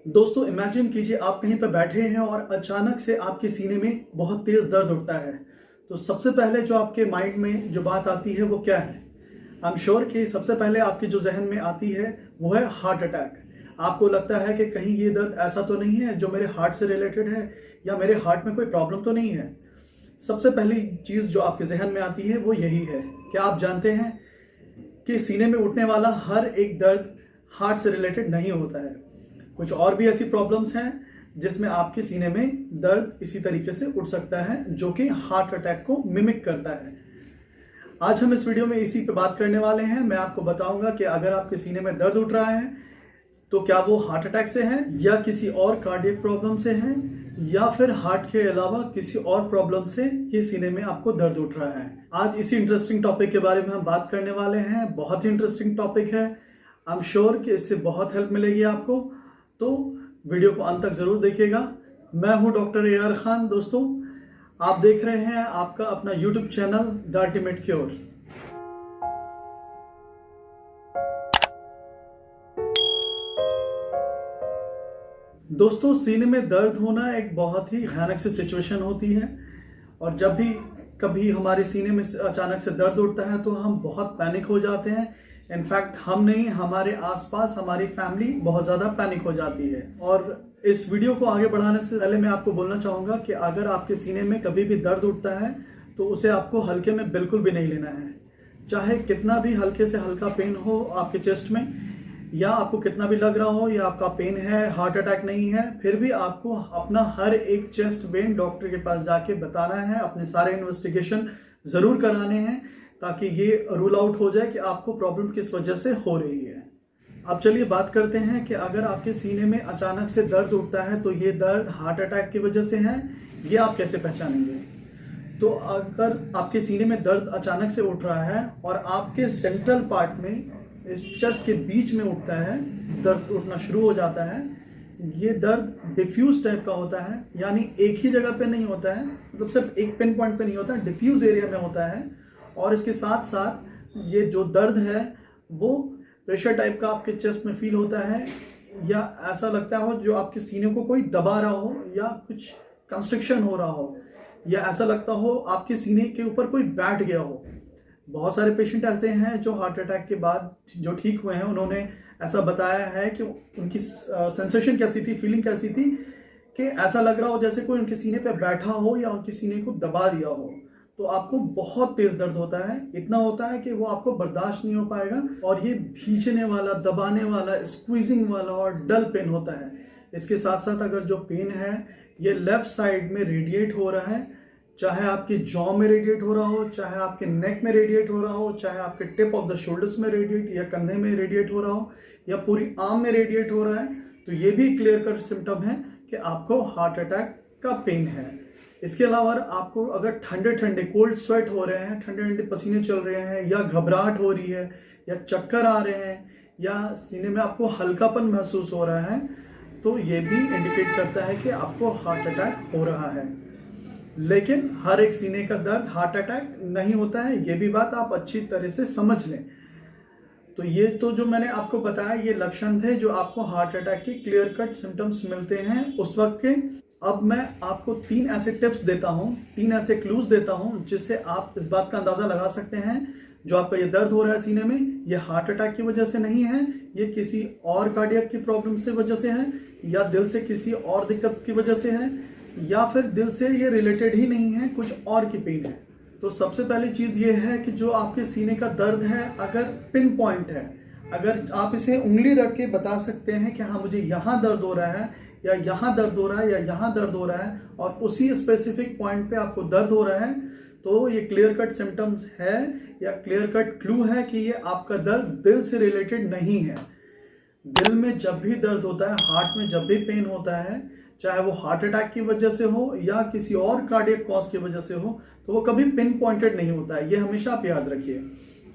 दोस्तों इमेजिन कीजिए आप कहीं पर बैठे हैं और अचानक से आपके सीने में बहुत तेज दर्द उठता है। तो सबसे पहले जो आपके माइंड में जो बात आती है वो क्या है? आई एम श्योर कि सबसे पहले आपके जो जहन में आती है वो है हार्ट अटैक। आपको लगता है कि कहीं ये दर्द ऐसा तो नहीं है जो मेरे हार्ट से रिलेटेड है या मेरे हार्ट में कोई प्रॉब्लम तो नहीं है। सबसे पहली चीज़ जो आपके जहन में आती है वो यही है। क्या आप जानते हैं कि सीने में उठने वाला हर एक दर्द हार्ट से रिलेटेड नहीं होता है। कुछ और भी ऐसी प्रॉब्लम्स हैं जिसमें आपके सीने में दर्द इसी तरीके से उठ सकता है जो कि हार्ट अटैक को मिमिक करता है। आज हम इस वीडियो में इसी पे बात करने वाले हैं। मैं आपको बताऊंगा कि अगर आपके सीने में दर्द उठ रहा है तो क्या वो हार्ट अटैक से है या किसी और कार्डियक प्रॉब्लम से है या फिर हार्ट के अलावा किसी और प्रॉब्लम से ये सीने में आपको दर्द उठ रहा है। आज इसी इंटरेस्टिंग टॉपिक के बारे में हम बात करने वाले हैं। बहुत ही इंटरेस्टिंग टॉपिक है। आई एम श्योर कि इससे बहुत हेल्प मिलेगी आपको, तो वीडियो को अंत तक जरूर देखिएगा। मैं हूं डॉक्टर AR खान। दोस्तों आप देख रहे हैं आपका अपना YouTube channel the ultimate cure. दोस्तों सीने में दर्द होना एक बहुत ही भयानक सी सिचुएशन होती है और जब भी कभी हमारे सीने में अचानक से दर्द उठता है तो हम बहुत पैनिक हो जाते हैं। इनफैक्ट हम नहीं, हमारे आसपास हमारी फैमिली बहुत ज़्यादा पैनिक हो जाती है। और इस वीडियो को आगे बढ़ाने से पहले मैं आपको बोलना चाहूँगा कि अगर आपके सीने में कभी भी दर्द उठता है तो उसे आपको हल्के में बिल्कुल भी नहीं लेना है। चाहे कितना भी हल्के से हल्का पेन हो आपके चेस्ट में या आपको कितना भी लग रहा हो या आपका पेन है, हार्ट अटैक नहीं है, फिर भी आपको अपना हर एक चेस्ट पेन डॉक्टर के पास जाके बताना है। अपने सारे इन्वेस्टिगेशन ज़रूर कराने हैं ताकि ये रूल आउट हो जाए कि आपको प्रॉब्लम किस वजह से हो रही है। अब चलिए बात करते हैं कि अगर आपके सीने में अचानक से दर्द उठता है तो ये दर्द हार्ट अटैक की वजह से है, ये आप कैसे पहचानेंगे? तो अगर आपके सीने में दर्द अचानक से उठ रहा है और आपके सेंट्रल पार्ट में, इस चेस्ट के बीच में उठता है, दर्द उठना शुरू हो जाता है, ये दर्द डिफ्यूज टाइप का होता है, यानी एक ही जगह पे नहीं होता है, मतलब सिर्फ एक पिन पॉइंट पे नहीं होता है, डिफ्यूज एरिया में होता है। और इसके साथ साथ ये जो दर्द है वो प्रेशर टाइप का आपके चेस्ट में फील होता है या ऐसा लगता हो जो आपके सीने को कोई दबा रहा हो या कुछ कंस्ट्रिक्शन हो रहा हो या ऐसा लगता हो आपके सीने के ऊपर कोई बैठ गया हो। बहुत सारे पेशेंट ऐसे हैं जो हार्ट अटैक के बाद जो ठीक हुए हैं, उन्होंने ऐसा बताया है कि उनकी सेंसेशन कैसी थी, फीलिंग कैसी थी कि ऐसा लग रहा हो जैसे कोई उनके सीने पे बैठा हो या उनके सीने को दबा दिया हो। तो आपको बहुत तेज दर्द होता है, इतना होता है कि वो आपको बर्दाश्त नहीं हो पाएगा और ये खींचने वाला, दबाने वाला, स्क्वीजिंग वाला और डल पेन होता है। इसके साथ साथ अगर जो पेन है ये लेफ्ट साइड में रेडिएट हो रहा है, चाहे आपके जॉ में रेडिएट हो रहा हो, चाहे आपके नेक में रेडिएट हो रहा हो, चाहे आपके टिप ऑफ द शोल्डर्स में रेडिएट या कंधे में रेडिएट हो रहा हो या पूरी आर्म में रेडिएट हो रहा है, तो ये भी क्लियर कट सिम्टम है कि आपको हार्ट अटैक का पेन है। इसके अलावा आपको अगर ठंडे ठंडे कोल्ड स्वेट हो रहे हैं, ठंडे ठंडे पसीने चल रहे हैं या घबराहट हो रही है या चक्कर आ रहे हैं या सीने में आपको हल्कापन महसूस हो रहा है, तो ये भी इंडिकेट करता है कि आपको हार्ट अटैक हो रहा है। लेकिन हर एक सीने का दर्द हार्ट अटैक नहीं होता है, ये भी बात आप अच्छी तरह से समझ लें। तो ये तो जो मैंने आपको बताया ये लक्षण थे जो आपको हार्ट अटैक के क्लियर कट सिम्टम्स मिलते हैं उस वक्त के। अब मैं आपको 3 ऐसे टिप्स देता हूं, 3 ऐसे क्लूज देता हूं जिससे आप इस बात का अंदाजा लगा सकते हैं जो आपका ये दर्द हो रहा है सीने में, ये हार्ट अटैक की वजह से नहीं है, ये किसी और कार्डियक की प्रॉब्लम से वजह से है या दिल से किसी और दिक्कत की वजह से है या फिर दिल से ये रिलेटेड ही नहीं है, कुछ और की पेन है। तो सबसे पहली चीज ये है कि जो आपके सीने का दर्द है अगर पिन पॉइंट है, अगर आप इसे उंगली रख के बता सकते हैं कि हाँ मुझे यहाँ दर्द हो रहा है या यहाँ दर्द हो रहा है या यहाँ दर्द हो रहा है और उसी स्पेसिफिक पॉइंट पे आपको दर्द हो रहा है, तो ये क्लियर कट सिम्टम्स है या क्लियर कट क्लू है कि ये आपका दर्द दिल से रिलेटेड नहीं है। दिल में जब भी दर्द होता है, हार्ट में जब भी पेन होता है, चाहे वो हार्ट अटैक की वजह से हो या किसी और कार्डियक कॉज की वजह से हो, तो वो कभी पिन पॉइंटेड नहीं होता है। ये हमेशा आप याद रखिए।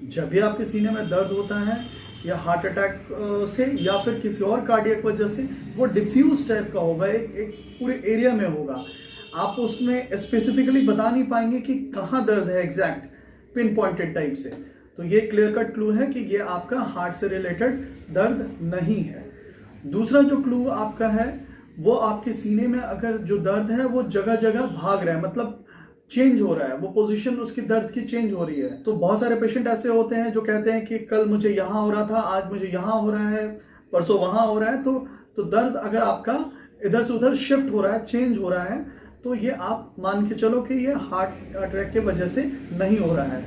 जब भी आपके सीने में दर्द होता है या हार्ट अटैक से या फिर किसी और कार्डियक वजह से, वो डिफ्यूज टाइप का होगा, एक पूरे एरिया में होगा। आप उसमें स्पेसिफिकली बता नहीं पाएंगे कि कहाँ दर्द है एग्जैक्ट पिन पॉइंटेड टाइप से। तो ये क्लियर कट क्लू है कि ये आपका हार्ट से रिलेटेड दर्द नहीं है। दूसरा जो क्लू आपका है, वो आपके सीने में अगर जो दर्द है वो जगह जगह भाग रहा है, मतलब चेंज हो रहा है, वो पोजीशन उसकी दर्द की चेंज हो रही है। तो बहुत सारे पेशेंट ऐसे होते हैं जो कहते हैं कि कल मुझे यहाँ हो रहा था, आज मुझे यहाँ हो रहा है, परसों वहाँ हो रहा है। तो दर्द अगर आपका इधर से उधर शिफ्ट हो रहा है, चेंज हो रहा है, तो ये आप मान के चलो कि ये हार्ट अटैक के वजह से नहीं हो रहा है।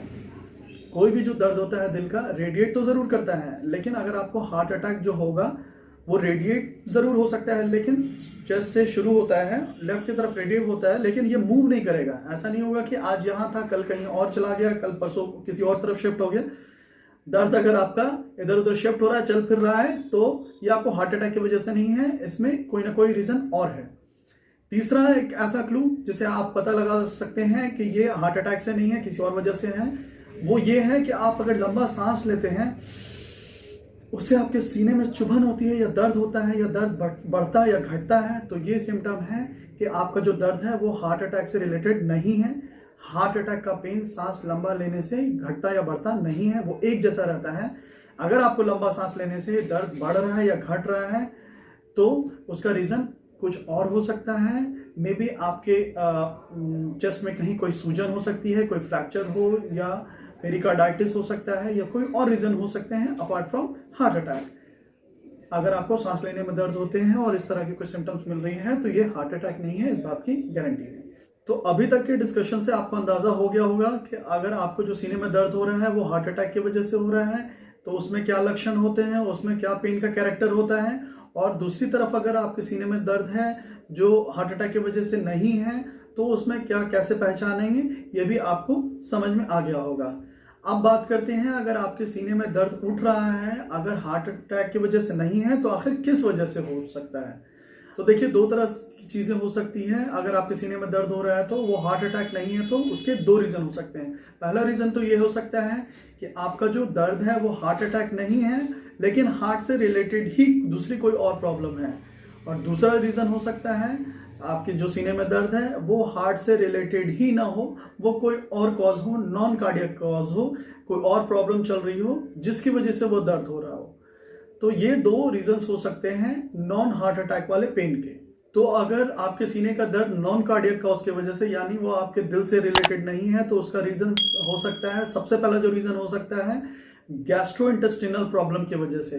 कोई भी जो दर्द होता है दिल का, रेडिएट तो ज़रूर करता है, लेकिन अगर आपको हार्ट अटैक जो होगा वो रेडिएट ज़रूर हो सकता है, लेकिन चेस्ट से शुरू होता है, लेफ्ट की तरफ रेडिएट होता है, लेकिन ये मूव नहीं करेगा। ऐसा नहीं होगा कि आज यहाँ था, कल कहीं और चला गया, कल परसों किसी और तरफ शिफ्ट हो गया। दर्द अगर आपका इधर उधर शिफ्ट हो रहा है, चल फिर रहा है, तो ये आपको हार्ट अटैक की वजह से नहीं है, इसमें कोई ना कोई रीज़न और है। तीसरा एक ऐसा क्लू जिसे आप पता लगा सकते हैं कि ये हार्ट अटैक से नहीं है, किसी और वजह से है, वो ये है कि आप अगर लंबा सांस लेते हैं, उससे आपके सीने में चुभन होती है या दर्द होता है, या दर्द बढ़ता या घटता है, तो ये सिम्टम है कि आपका जो दर्द है वो हार्ट अटैक से रिलेटेड नहीं है। हार्ट अटैक का पेन सांस लंबा लेने से घटता या बढ़ता नहीं है, वो एक जैसा रहता है। अगर आपको लंबा सांस लेने से दर्द बढ़ रहा है या घट रहा है, तो उसका रीज़न कुछ और हो सकता है। मे बी आपके चेस्ट में कहीं कोई सूजन हो सकती है, कोई फ्रैक्चर हो, या पेरिकार्डाइटिस हो सकता है, या कोई और रीज़न हो सकते हैं अपार्ट फ्रॉम हार्ट अटैक। अगर आपको सांस लेने में दर्द होते हैं और इस तरह की कुछ सिम्टम्स मिल रही हैं, तो ये हार्ट अटैक नहीं है, इस बात की गारंटी है। तो अभी तक के डिस्कशन से आपको अंदाजा हो गया होगा कि अगर आपको जो सीने में दर्द हो रहा है वो हार्ट अटैक की वजह से हो रहा है, तो उसमें क्या लक्षण होते हैं, उसमें क्या पेन का कैरेक्टर होता है, और दूसरी तरफ अगर आपके सीने में दर्द है जो हार्ट अटैक की वजह से नहीं है, तो उसमें क्या कैसे पहचानेंगे, ये भी आपको समझ में आ गया होगा। अब बात करते हैं, अगर आपके सीने में दर्द उठ रहा है, अगर हार्ट अटैक की वजह से नहीं है, तो आखिर किस वजह से हो सकता है। तो देखिए, दो तरह की चीज़ें हो सकती हैं। अगर आपके सीने में दर्द हो रहा है तो वो हार्ट अटैक नहीं है, तो उसके दो रीज़न हो सकते हैं। पहला रीज़न तो ये हो सकता है कि आपका जो दर्द है वो हार्ट अटैक नहीं है, लेकिन हार्ट से रिलेटेड ही दूसरी कोई और प्रॉब्लम है। और दूसरा रीज़न हो सकता है आपके जो सीने में दर्द है वो हार्ट से रिलेटेड ही ना हो, वो कोई और कॉज हो, नॉन कार्डियक कॉज हो, कोई और प्रॉब्लम चल रही हो जिसकी वजह से वो दर्द हो रहा हो। तो ये दो रीजंस हो सकते हैं नॉन हार्ट अटैक वाले पेन के। तो अगर आपके सीने का दर्द नॉन कार्डियक कॉज की वजह से, यानी वो आपके दिल से रिलेटेड नहीं है, तो उसका रीजन हो सकता है, सबसे पहला जो रीजन हो सकता है, गैस्ट्रोइंटेस्टिनल प्रॉब्लम की वजह से।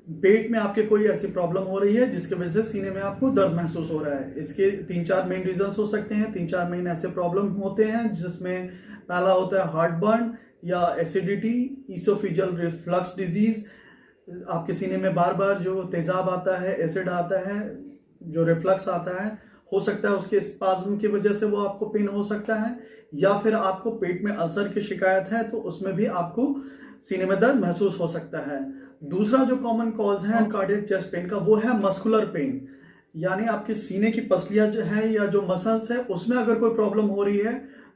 पेट में आपके कोई ऐसी प्रॉब्लम हो रही है जिसकी वजह से सीने में आपको दर्द महसूस हो रहा है। इसके 3-4 मेन रीजंस हो सकते हैं, 3-4 मेन ऐसे प्रॉब्लम होते हैं, जिसमें पहला होता है हार्ट बर्न या एसिडिटी, ईसोफेजियल रिफ्लक्स डिजीज, आपके सीने में बार बार जो तेजाब आता है, एसिड आता है, जो रिफ्लक्स आता है, हो सकता है उसके स्पाज्म की वजह से वो आपको पेन हो सकता है, या फिर आपको पेट में अल्सर की शिकायत है तो उसमें भी आपको सीने में दर्द महसूस हो सकता है। दूसरा जो कॉमन कॉज है कार्डियक चेस्ट पेन का, वो है मस्कुलर पेन, यानी आपके सीने की पसलियां जो है या जो मसल्स है उसमें अगर कोई प्रॉब्लम हो रही है,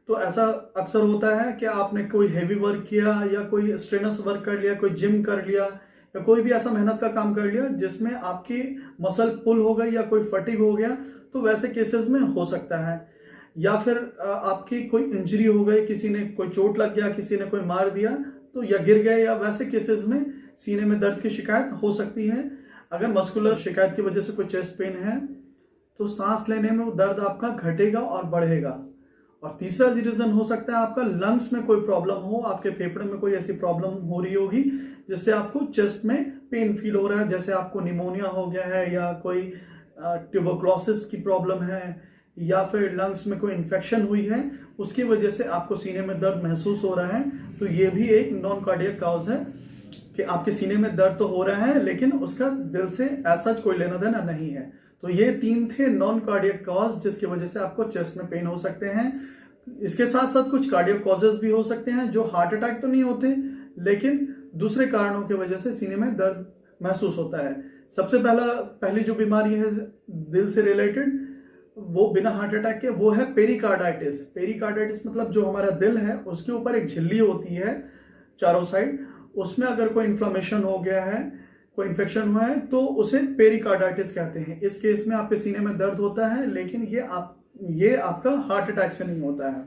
तो ऐसा अक्सर होता है कि आपने कोई हैवी वर्क किया या कोई स्ट्रेनस वर्क कर लिया, कोई जिम कर लिया, या कोई भी ऐसा मेहनत का काम कर लिया जिसमें आपकी मसल पुल हो गई या कोई फटीग हो गया, तो वैसे केसेस में हो सकता है। या फिर आपकी कोई इंजरी हो गई, किसी ने कोई चोट लग गया, किसी ने कोई मार दिया, तो या गिर गए, या वैसे केसेस में सीने में दर्द की शिकायत हो सकती है। अगर मस्कुलर शिकायत की वजह से कोई चेस्ट पेन है, तो सांस लेने में वो दर्द आपका घटेगा और बढ़ेगा। और तीसरा रीजन हो सकता है आपका लंग्स में कोई प्रॉब्लम हो, आपके फेफड़े में कोई ऐसी प्रॉब्लम हो रही होगी जिससे आपको चेस्ट में पेन फील हो रहा है, जैसे आपको निमोनिया हो गया है, या कोई ट्यूबरक्लोसिस की प्रॉब्लम है, या फिर लंग्स में कोई इन्फेक्शन हुई है, उसकी वजह से आपको सीने में दर्द महसूस हो रहा है। तो ये भी एक नॉन कार्डियक कॉज है कि आपके सीने में दर्द तो हो रहा है, लेकिन उसका दिल से ऐसा कोई लेना देना नहीं है। तो ये 3 थे नॉन कार्डियक कॉज जिसकी वजह से आपको चेस्ट में पेन हो सकते हैं। इसके साथ साथ कुछ कार्डियक कॉजेज भी हो सकते हैं जो हार्ट अटैक तो नहीं होते, लेकिन दूसरे कारणों की वजह से सीने में दर्द महसूस होता है। सबसे पहली जो बीमारी है दिल से रिलेटेड, वो बिना हार्ट अटैक के, वो है पेरिकार्डाइटिस। पेरिकार्डाइटिस मतलब जो हमारा दिल है उसके ऊपर एक झिल्ली होती है चारों साइड, उसमें अगर कोई इन्फ्लेमेशन हो गया है, कोई इन्फेक्शन हुआ है, तो उसे पेरिकार्डाइटिस कहते हैं। इस केस में आपके सीने में दर्द होता है, लेकिन ये आपका हार्ट अटैक से नहीं होता है।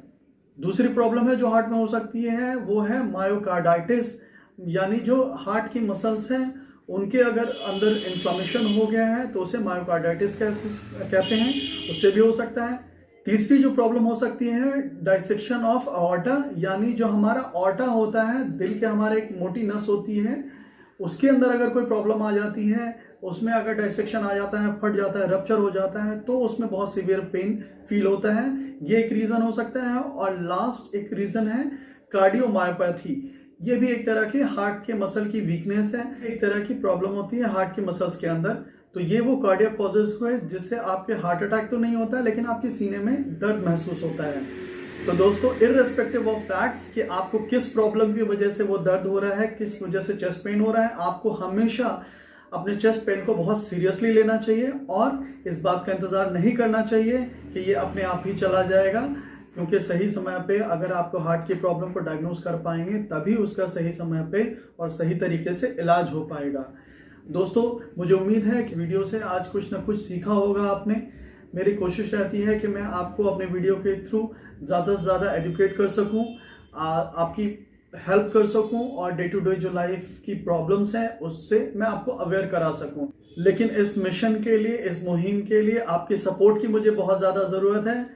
दूसरी प्रॉब्लम है जो हार्ट में हो सकती है, वो है मायोकार्डाइटिस, यानी जो हार्ट की मसल्स हैं उनके अगर अंदर इन्फ्लामेशन हो गया है तो उसे मायोकार्डाइटिस कहते हैं, उससे भी हो सकता है। तीसरी जो प्रॉब्लम हो सकती है डाइसेक्शन ऑफ ऑर्टा, यानी जो हमारा ऑर्टा होता है, दिल के हमारे एक मोटी नस होती है, उसके अंदर अगर कोई प्रॉब्लम आ जाती है, उसमें अगर डाइसेक्शन आ जाता है, फट जाता है, रप्चर हो जाता है, तो उसमें बहुत सीवियर पेन फील होता है। ये एक रीजन हो सकता है। और लास्ट एक रीजन है कार्डियोमायोपैथी। ये भी एक तरह की हार्ट के मसल की वीकनेस है, एक तरह की प्रॉब्लम होती है हार्ट के मसल्स के अंदर। तो ये वो कार्डियक कॉजेज हुए जिससे आपके हार्ट अटैक तो नहीं होता, लेकिन आपके सीने में दर्द महसूस होता है। तो दोस्तों, इररेस्पेक्टिव ऑफ फैक्ट्स कि आपको किस प्रॉब्लम की वजह से वो दर्द हो रहा है, किस वजह से चेस्ट पेन हो रहा है, आपको हमेशा अपने चेस्ट पेन को बहुत सीरियसली लेना चाहिए और इस बात का इंतजार नहीं करना चाहिए कि ये अपने आप ही चला जाएगा, क्योंकि सही समय पे अगर आपको हार्ट की प्रॉब्लम को डायग्नोज कर पाएंगे तभी उसका सही समय पे और सही तरीके से इलाज हो पाएगा। दोस्तों, मुझे उम्मीद है कि वीडियो से आज कुछ ना कुछ सीखा होगा आपने। मेरी कोशिश रहती है कि मैं आपको अपने वीडियो के थ्रू ज़्यादा से ज़्यादा एजुकेट कर सकूं, आपकी हेल्प कर सकूं और डे टू डे जो लाइफ की प्रॉब्लम्स हैं उससे मैं आपको अवेयर करा सकूं। लेकिन इस मिशन के लिए, इस मुहिम के लिए आपकी सपोर्ट की मुझे बहुत ज़्यादा ज़रूरत है।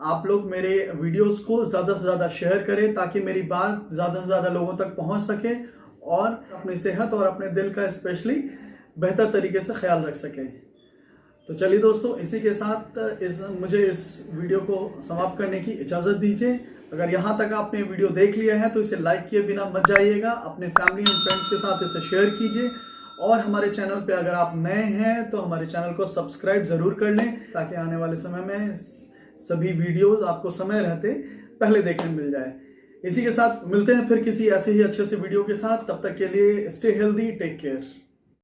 आप लोग मेरे वीडियोस को ज़्यादा से ज़्यादा शेयर करें ताकि मेरी बात ज़्यादा से ज़्यादा लोगों तक पहुंच सके और अपनी सेहत और अपने दिल का स्पेशली बेहतर तरीके से ख्याल रख सकें। तो चलिए दोस्तों, इसी के साथ मुझे इस वीडियो को समाप्त करने की इजाज़त दीजिए। अगर यहाँ तक आपने वीडियो देख लिया है तो इसे लाइक किए बिना मत जाइएगा, अपने फैमिली एंड फ्रेंड्स के साथ इसे शेयर कीजिए और हमारे चैनल पे अगर आप नए हैं तो हमारे चैनल को सब्सक्राइब ज़रूर कर लें ताकि आने वाले समय में सभी वीडियोज़ आपको समय रहते पहले देखने मिल जाए। इसी के साथ मिलते हैं फिर किसी ऐसे ही अच्छे से वीडियो के साथ। तब तक के लिए स्टे हेल्दी, टेक केयर।